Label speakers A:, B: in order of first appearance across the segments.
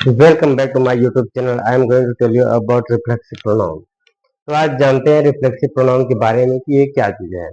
A: Welcome back to my YouTube channel. I am going to tell you about reflexive pronoun. तो आज जानते हैं reflexive pronoun के बारे में कि ये क्या चीज है।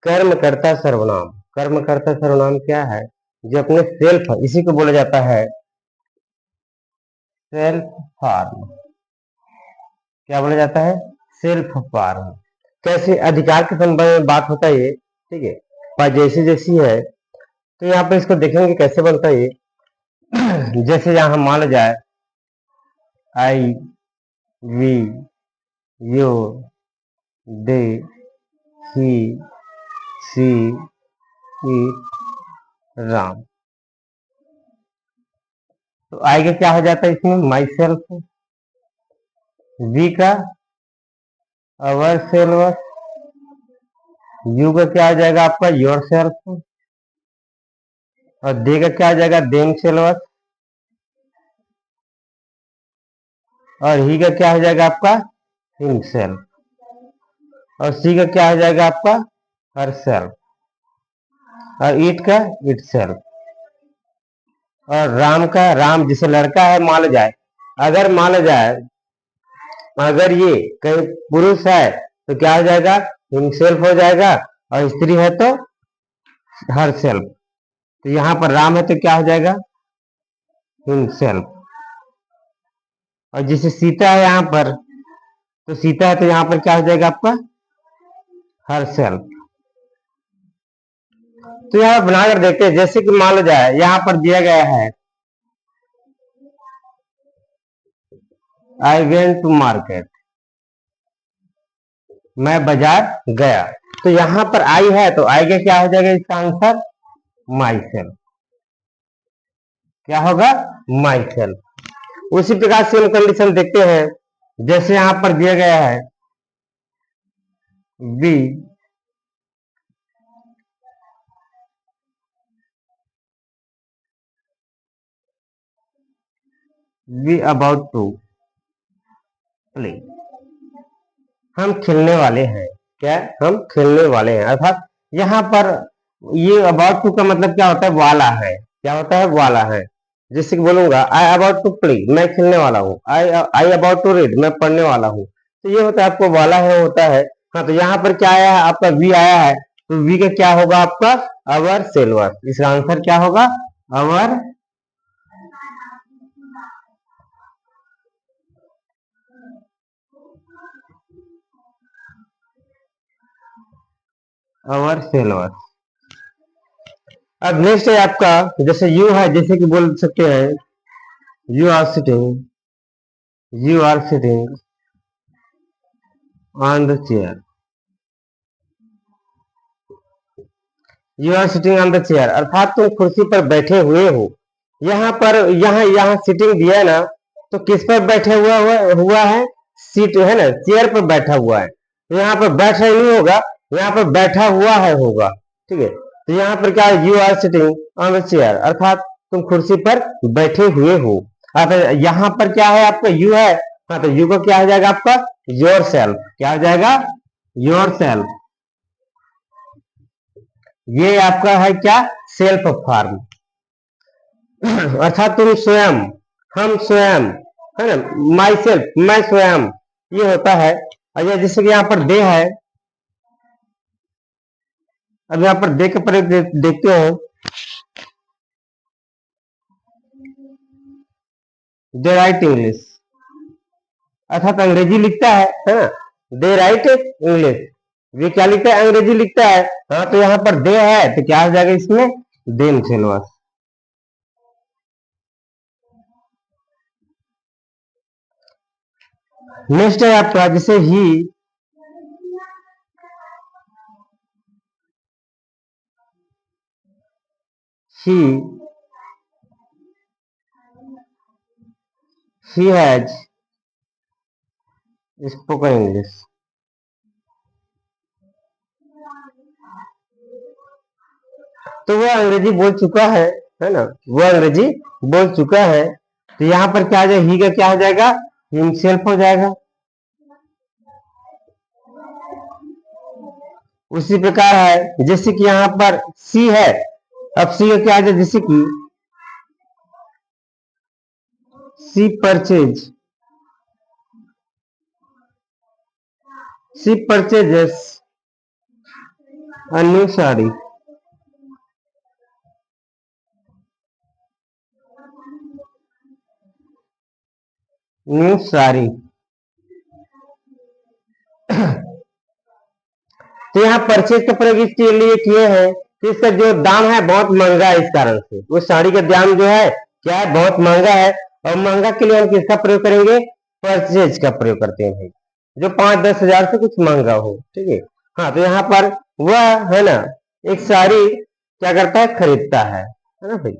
A: कर्मकर्ता सर्वनाम। कर्मकर्ता सर्वनाम क्या है? जो अपने सेल्फ, इसी को बोला जाता है सेल्फ फॉर्म। क्या बोला जाता है? Self form. कैसे अधिकार के संबंध में बात होता है ये, ठीक है। पर जैसी जैसी है तो यहाँ पे इसको देखेंगे कैसे बनता है ये। जैसे यहाँ मान लो जाए I, we, you, they, he, she, it, Ram. तो आई का क्या हो जाता है इसमें? My self. वी का अवर सेल्फ। यू का क्या आ जाएगा आपका? Your self. और दे का क्या आ जाएगा? Them self. और ही का क्या हो जाएगा आपका? Him self. और सी का क्या हो जाएगा आपका? Her self. और ईट का इट सेल्फ। और राम का, राम जिसे लड़का है मान जाए, अगर मान जाए अगर ये कहीं पुरुष है तो क्या हो जाएगा? हिमसेल्फ हो जाएगा। और स्त्री है तो हर सेल्फ। तो यहाँ पर राम है तो क्या हो जाएगा? हिमसेल्फ। और जिसे सीता है यहाँ पर, तो सीता है तो यहाँ पर क्या हो जाएगा आपका? Her self. तो यहाँ बनाकर देखते हैं। जैसे कि मान लो जाए यहाँ पर दिया गया है आई वेंट टू मार्केट। मैं बाजार गया। तो यहाँ पर आई है तो आई का क्या हो जाएगा इसका आंसर? My self. क्या होगा? My self. उसी प्रकार से हम कंडीशन देखते हैं। जैसे यहाँ पर दिया गया है we, we about to play. हम खेलने वाले हैं। क्या? हम खेलने वाले हैं। अर्थात यहाँ पर ये अबाउट टू का मतलब क्या होता है? वाला है। क्या होता है? वाला है। जैसे कि बोलूंगा आई अबाउट टू प्ले, मैं खेलने वाला हूँ। आई अबाउट टू रीड, मैं पढ़ने वाला हूँ। तो ये होता है आपको वाला है होता है। हाँ, तो यहाँ पर क्या आया है आपका? वी आया है। तो वी का क्या होगा आपका? अवर सेल्वर। इसका आंसर क्या होगा? अवर अवर सेल्वर। अब नेक्स्ट है आपका, जैसे यू है, जैसे कि बोल सकते हैं you are sitting, you are sitting on the chair. You are sitting on the chair अर्थात तुम कुर्सी पर बैठे हुए हो। यहाँ पर यहाँ सिटिंग दिया है ना, तो किस पर बैठे हुआ है? सीट है ना, चेयर पर बैठा हुआ है। तो यहाँ पर बैठा नहीं होगा, यहाँ पर बैठा हुआ है होगा। ठीक है। तो यहाँ पर क्या है? You are sitting on the chair अर्थात तुम कुर्सी पर बैठे हुए हो। अब यहाँ पर क्या है आपका? यू है। हाँ, तो यू का क्या हो जाएगा आपका? Your self. क्या हो जाएगा? Your self. ये आपका है क्या? Self form. अर्थात तुम स्वयं, हम स्वयं, है ना, माई सेल्फ, मैं स्वयं, ये होता है। और ये जैसे कि यहाँ पर दे है। अब यहाँ पर दे के प्रयोग देखते हैं। दे राइट इंग्लिश अर्थात अंग्रेजी लिखता है ना। दे राइट इंग्लिश। ये क्या लिखता है? अंग्रेजी लिखता है। हाँ, तो यहाँ पर दे है तो क्या हो जाएगा इसमें? देम सेल्वर्स। नेक्स्ट है आपका जैसे ही, he has spoken English। तो वो अंग्रेजी बोल चुका है ना, वो अंग्रेजी बोल चुका है। तो यहाँ पर क्या आ जाएगा? ही का क्या हो जाएगा? हिमसेल्फ हो जाएगा। उसी प्रकार है, जैसे कि यहाँ पर सी है, अब सी का क्या है, जैसे कि she purchases a new sari. New sari, तो यहाँ परचेज का प्रयोग इसके लिए किए हैं कि इसका जो दाम है बहुत महंगा है, इस कारण से वो साड़ी का दाम जो है क्या है, बहुत महंगा है। और महंगा के लिए हम किसका प्रयोग करेंगे, परचेज का प्रयोग करते हैं भाई, जो 5-10 हजार से कुछ महंगा हो, ठीक है। हाँ, तो यहाँ पर वह है ना, एक साड़ी क्या करता है, खरीदता है ना भाई।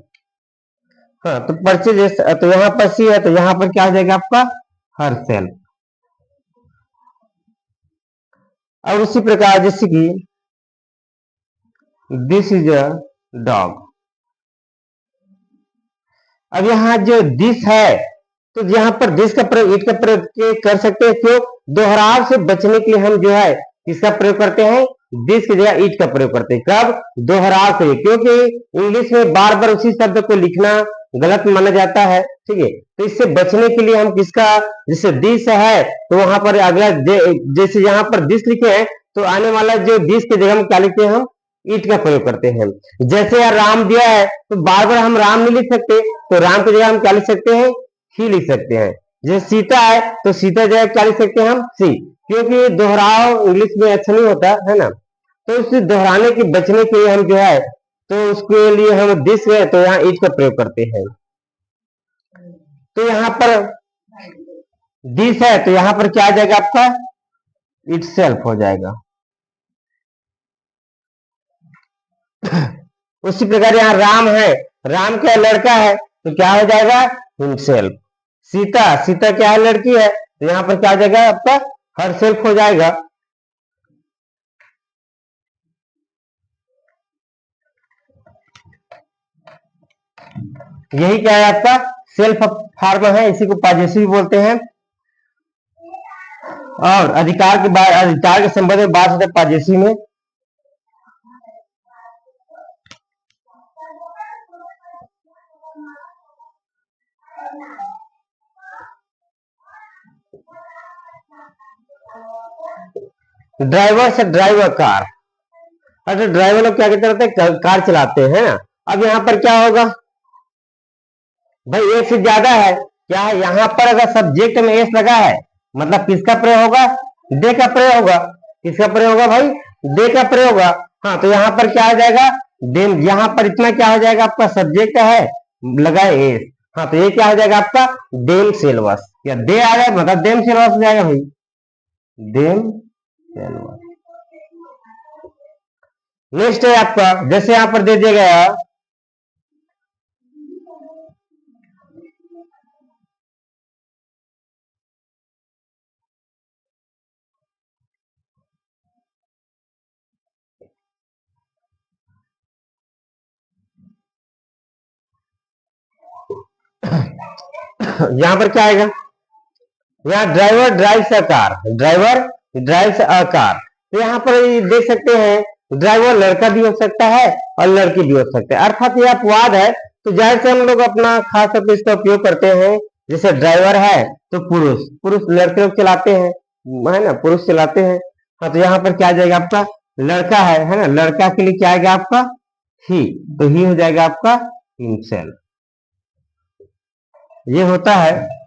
A: हाँ, तो परचेज, तो यहाँ पर सी है, तो यहाँ पर क्या आ जाएगा आपका, हर सेल। और उसी प्रकार जैसे कि दिस इज अ डॉग। अब यहाँ जो दिस है, तो यहाँ पर दिस का प्रयोग, इट का प्रयोग कर सकते हैं, क्यों, दोहराव से बचने के लिए हम जो है किसका प्रयोग करते हैं, दिस की जगह इट का प्रयोग करते हैं। कब, दोहराव से, क्योंकि इंग्लिश में बार बार उसी शब्द को लिखना गलत माना जाता है, ठीक है। तो इससे बचने के लिए हम किसका, जैसे दिस है तो वहां पर अगला जैसे यहाँ पर दिस लिखे हैं, तो आने वाला जो दिस की जगह हम क्या लिखते हैं, हम ईट का प्रयोग करते हैं। जैसे यार राम दिया है, तो बार बार हम राम नहीं लिख सकते, तो राम की जगह हम क्या लिख सकते हैं, ही लिख सकते हैं। जैसे सीता है, तो सीता जगह क्या लिख सकते हैं, हम सी, क्योंकि दोहराव इंग्लिश में अच्छा नहीं होता है ना। तो उसे दोहराने के बचने के लिए हम जो है, तो उसके लिए हम दिस है, तो यहाँ इट का प्रयोग करते हैं। तो यहाँ पर दिस है, तो यहाँ पर क्या आ जाएगा आपका, इट सेल्फ हो जाएगा। उसी प्रकार यहाँ राम है, राम क्या लड़का है, तो क्या हो जाएगा, हिमसेल्फ। सीता, सीता क्या है, लड़की है, तो यहाँ पर क्या आ जाएगा आपका, हर सेल्फ हो जाएगा। यही क्या है आपका, सेल्फ फॉर्म है, इसी को पॉजेसिव बोलते हैं। और अधिकार के बाद, अधिकार के संबंध में बात होता है पॉजेसिव में। ड्राइवर से ड्राइवर कार, अच्छा ड्राइवर लोग क्या करते हैं, कार चलाते हैं ना। अब यहाँ पर क्या होगा भाई, एक से ज्यादा है, क्या है यहाँ पर अगर सब्जेक्ट में एस लगा है, मतलब किसका प्रयोग होगा, दे का प्रयोग होगा। किसका प्रयोग होगा भाई, दे का प्रयोग होगा। हाँ, तो यहाँ पर क्या आ जाएगा, देम, यहाँ पर इतना क्या हो जाएगा, आपका सब्जेक्ट है, लगा है एस। हाँ, तो ये क्या हो जाएगा आपका, देम सिलेबस, या दे आ जाएगा, मतलब देम सिलेबस हो जाएगा भाई, देम सिलेबस। नेक्स्ट है आपका, जैसे यहाँ पर दे दिया गया, यहाँ पर क्या आएगा, यहाँ driver drives a car, driver drives a car. तो यहाँ पर देख सकते हैं, ड्राइवर लड़का भी हो सकता है और लड़की भी हो सकता है, अर्थात यह अपवाद है। तो जाहिर से हम लोग अपना खास तौर पर इसका उपयोग करते हैं। जैसे ड्राइवर है तो पुरुष, पुरुष लड़के लोग चलाते हैं, है ना, पुरुष चलाते हैं। हाँ, तो यहाँ पर क्या आ जाएगा आपका, लड़का है ना, लड़का के लिए क्या आएगा आपका, ही, तो ही हो जाएगा आपका हिमसेल्फ। ये होता है